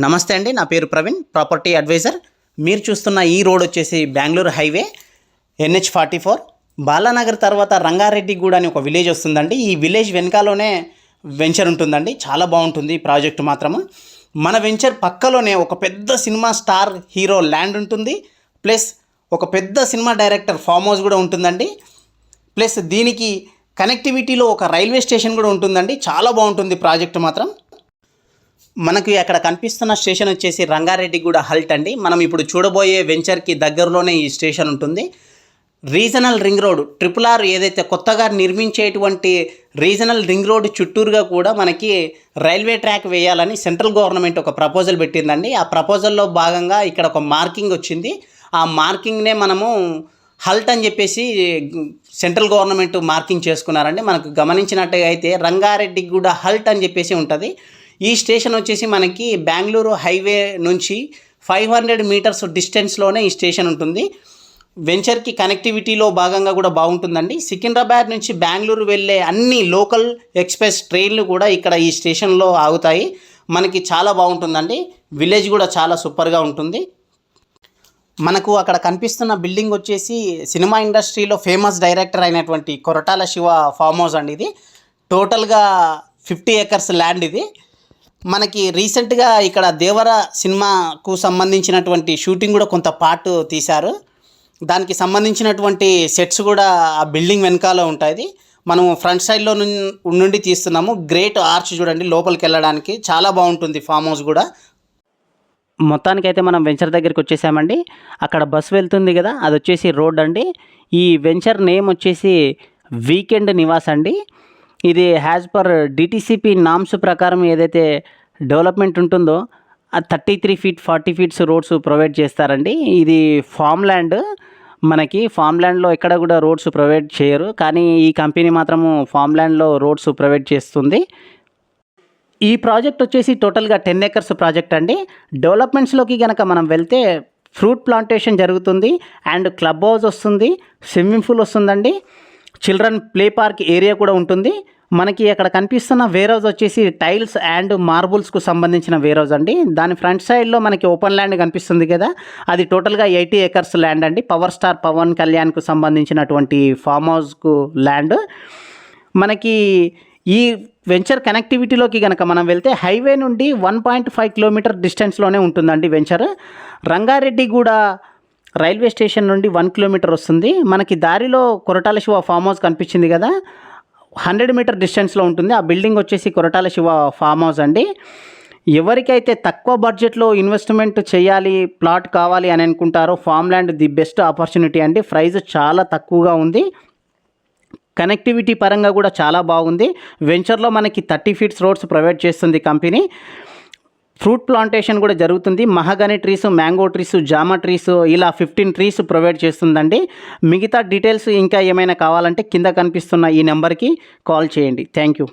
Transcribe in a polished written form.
నమస్తే అండి, నా పేరు ప్రవీణ్, ప్రాపర్టీ అడ్వైజర్. మీరు చూస్తున్న ఈ రోడ్ వచ్చేసి బెంగళూరు హైవే NH44 బాలానగర్ తర్వాత రంగారెడ్డిగూడ అని ఒక విలేజ్ వస్తుందండి. ఈ విలేజ్ వెనకాలోనే వెంచర్ ఉంటుందండి. చాలా బాగుంటుంది ఈ ప్రాజెక్టు మాత్రము. మన వెంచర్ పక్కలోనే ఒక పెద్ద సినిమా స్టార్ హీరో ల్యాండ్ ఉంటుంది, ప్లస్ ఒక పెద్ద సినిమా డైరెక్టర్ ఫామ్ హౌస్ కూడా ఉంటుందండి. ప్లస్ దీనికి కనెక్టివిటీలో ఒక రైల్వే స్టేషన్ కూడా ఉంటుందండి. చాలా బాగుంటుంది ప్రాజెక్టు మాత్రం. మనకి అక్కడ కనిపిస్తున్న స్టేషన్ వచ్చేసి రంగారెడ్డిగూడ హల్ట్ అండి. మనం ఇప్పుడు చూడబోయే వెంచర్కి దగ్గరలోనే ఈ స్టేషన్ ఉంటుంది. రీజనల్ రింగ్ రోడ్ RRR ఏదైతే కొత్తగా నిర్మించేటువంటి రీజనల్ రింగ్ రోడ్ చుట్టూరుగా కూడా మనకి రైల్వే ట్రాక్ వేయాలని సెంట్రల్ గవర్నమెంట్ ఒక ప్రపోజల్ పెట్టిందండి. ఆ ప్రపోజల్లో భాగంగా ఇక్కడ ఒక మార్కింగ్ వచ్చింది. ఆ మార్కింగ్నే మనము హల్ట్ అని చెప్పేసి సెంట్రల్ గవర్నమెంట్ మార్కింగ్ చేసుకున్నారండి. మనకు గమనించినట్టుగా అయితే రంగారెడ్డిగూడ హల్ట్ అని చెప్పేసి ఉంటుంది. ఈ స్టేషన్ వచ్చేసి మనకి బెంగళూరు హైవే నుంచి 500 మీటర్స్ డిస్టెన్స్లోనే ఈ స్టేషన్ ఉంటుంది. వెంచర్కి కనెక్టివిటీలో భాగంగా కూడా బాగుంటుందండి. సికింద్రాబాద్ నుంచి బెంగళూరు వెళ్ళే అన్ని లోకల్ ఎక్స్ప్రెస్ ట్రైన్లు కూడా ఇక్కడ ఈ స్టేషన్లో ఆగుతాయి. మనకి చాలా బాగుంటుందండి. విలేజ్ కూడా చాలా సూపర్గా ఉంటుంది. మనకు అక్కడ కనిపిస్తున్న బిల్డింగ్ వచ్చేసి సినిమా ఇండస్ట్రీలో ఫేమస్ డైరెక్టర్ అయినటువంటి కొరటాల శివ ఫామ్ హౌస్ అండి. ఇది టోటల్గా 50 ఏకర్స్ ల్యాండ్. ఇది మనకి రీసెంట్గా ఇక్కడ దేవర సినిమాకు సంబంధించినటువంటి షూటింగ్ కూడా కొంత పార్ట్ తీశారు. దానికి సంబంధించినటువంటి సెట్స్ కూడా ఆ బిల్డింగ్ వెనకాల ఉంటాయి. మనం ఫ్రంట్ సైడ్లో నుండి తీస్తున్నాము. గ్రేట్ ఆర్చ్ చూడండి, లోపలికి వెళ్ళడానికి చాలా బాగుంటుంది ఫామ్ హౌస్ కూడా. మొత్తానికైతే మనం వెంచర్ దగ్గరికి వచ్చేసామండి. అక్కడ బస్ వెళ్తుంది కదా, అది వచ్చేసి రోడ్ అండి. ఈ వెంచర్ నేమ్ వచ్చేసి వీకెండ్ నివాస్ అండి. ఇది యాజ్ పర్ DTCP నామ్స్ ప్రకారం ఏదైతే డెవలప్మెంట్ ఉంటుందో అది 33 feet 40 feet రోడ్స్ ప్రొవైడ్ చేస్తారండి. ఇది ఫామ్ ల్యాండ్. మనకి ఫామ్ ల్యాండ్లో ఎక్కడ కూడా రోడ్స్ ప్రొవైడ్ చేయరు, కానీ ఈ కంపెనీ మాత్రము ఫామ్ ల్యాండ్లో రోడ్స్ ప్రొవైడ్ చేస్తుంది. ఈ ప్రాజెక్ట్ వచ్చేసి టోటల్గా 10 ఏకర్స్ ప్రాజెక్ట్ అండి. డెవలప్మెంట్స్లోకి కనుక మనం వెళ్తే ఫ్రూట్ ప్లాంటేషన్ జరుగుతుంది, అండ్ క్లబ్ హౌస్ వస్తుంది, స్విమ్మింగ్ పూల్ వస్తుందండి, చిల్డ్రన్ ప్లే పార్క్ ఏరియా కూడా ఉంటుంది. మనకి అక్కడ కనిపిస్తున్న వేర్ హౌస్ వచ్చేసి టైల్స్ అండ్ మార్బుల్స్కు సంబంధించిన వేర్ హౌస్ అండి. దాని ఫ్రంట్ సైడ్లో మనకి ఓపెన్ ల్యాండ్ కనిపిస్తుంది కదా, అది టోటల్గా 80 ఏకర్స్ ల్యాండ్ అండి. పవర్ స్టార్ పవన్ కళ్యాణ్కు సంబంధించినటువంటి ఫామ్ హౌస్కు ల్యాండ్. మనకి ఈ వెంచర్ కనెక్టివిటీలోకి కనుక మనం వెళ్తే హైవే నుండి 1.5 కిలోమీటర్ డిస్టెన్స్లోనే ఉంటుందండి వెంచర్. రంగారెడ్డిగూడ రైల్వే స్టేషన్ నుండి 1 కిలోమీటర్ వస్తుంది. మనకి దారిలో కొరటాల శివ ఫామ్ హౌస్ కనిపించింది కదా, 100 మీటర్ డిస్టెన్స్లో ఉంటుంది. ఆ బిల్డింగ్ వచ్చేసి కొరటాల శివ ఫామ్ హౌస్ అండి. ఎవరికైతే తక్కువ బడ్జెట్లో ఇన్వెస్ట్మెంట్ చేయాలి, ప్లాట్ కావాలి అని అనుకుంటారో farm land the best opportunity అండి. ప్రైస్ చాలా తక్కువగా ఉంది. కనెక్టివిటీ పరంగా కూడా చాలా బాగుంది. వెంచర్లో మనకి 30 feet రోడ్స్ ప్రొవైడ్ చేస్తుంది కంపెనీ. ఫ్రూట్ ప్లాంటేషన్ కూడా జరుగుతుంది. మహగని ట్రీస్, మ్యాంగో ట్రీస్, జామా ట్రీస్, ఇలా 15 ట్రీస్ ప్రొవైడ్ చేస్తుందండి. మిగతా డీటెయిల్స్ ఇంకా ఏమైనా కావాలంటే కింద కనిపిస్తున్న ఈ నెంబర్కి కాల్ చేయండి. Thank you.